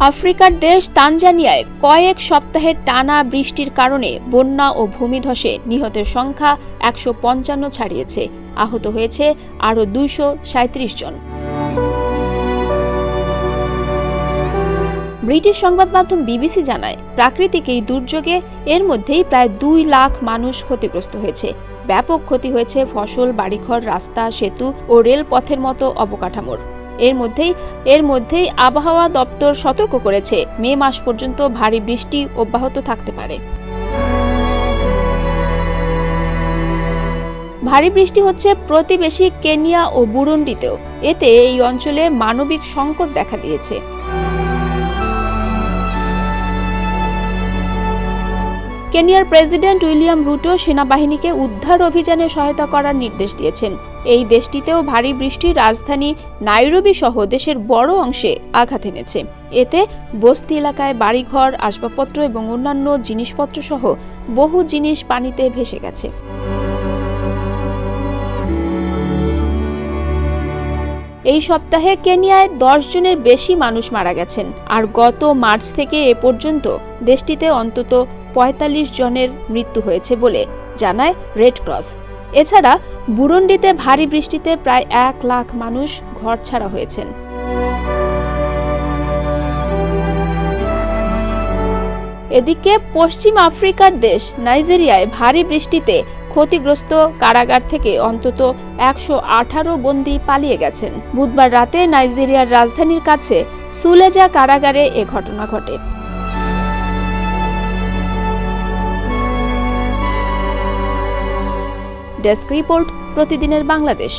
আফ্রিকার দেশ তানজানিয়ায় কয়েক সপ্তাহের টানা বৃষ্টির কারণে বন্যা ও ভূমিধসে নিহতের সংখ্যা ১৫৫ ছাড়িয়েছে। আহত হয়েছে আরও ২৩৭ জন। ব্রিটিশ সংবাদ মাধ্যম বিবিসি জানায়, প্রাকৃতিক এই দুর্যোগে এর মধ্যেই প্রায় ২ লাখ মানুষ ক্ষতিগ্রস্ত হয়েছে। ব্যাপক ক্ষতি হয়েছে ফসল, বাড়িঘর, রাস্তা, সেতু ও রেলপথের মতো অবকাঠামোর। এর মধ্যেই আবহাওয়া দপ্তর সতর্ক করেছে, মে মাস পর্যন্ত ভারী বৃষ্টি অব্যাহত থাকতে পারে। ভারী বৃষ্টি হচ্ছে প্রতিবেশী কেনিয়া ও বুরুন্ডিতেও। এতে এই অঞ্চলে মানবিক সংকট দেখা দিয়েছে। কেনিয়ার প্রেসিডেন্ট উইলিয়াম রুটো সেনাবাহিনীকে উদ্ধার অভিযানে সহায়তা করার নির্দেশ দিয়েছেন। এই দেশটিতেও ভারী বৃষ্টি রাজধানী নাইরোবি সহ দেশের বড় অংশে আঘাত এনেছে। এতে বস্তি এলাকায় বাড়িঘর, আসবাবপত্র এবং অন্যান্য জিনিসপত্র সহ বহু জিনিস পানিতে ভেসে গেছে। এই সপ্তাহে কেনিয়ায় ১০ জনের বেশি মানুষ মারা গেছেন, আর গত মার্চ থেকে এ পর্যন্ত দেশটিতে অন্তত ৪৫ জনের মৃত্যু হয়েছে বলে জানায় রেড ক্রস। এছাড়া বুরুন্ডিতে ভারী বৃষ্টিতে প্রায় ১ লাখ মানুষ ঘরছাড়া হয়েছেন। এদিকে পশ্চিম আফ্রিকার দেশ নাইজেরিয়ায় ভারী বৃষ্টিতে ক্ষতিগ্রস্ত কারাগার থেকে অন্তত ১১৮ বন্দী পালিয়ে গেছেন। বুধবার রাতে নাইজেরিয়ার রাজধানীর কাছে সুলেজা কারাগারে এ ঘটনা ঘটে। ডেস্ক রিপোর্ট, প্রতিদিনের বাংলাদেশ।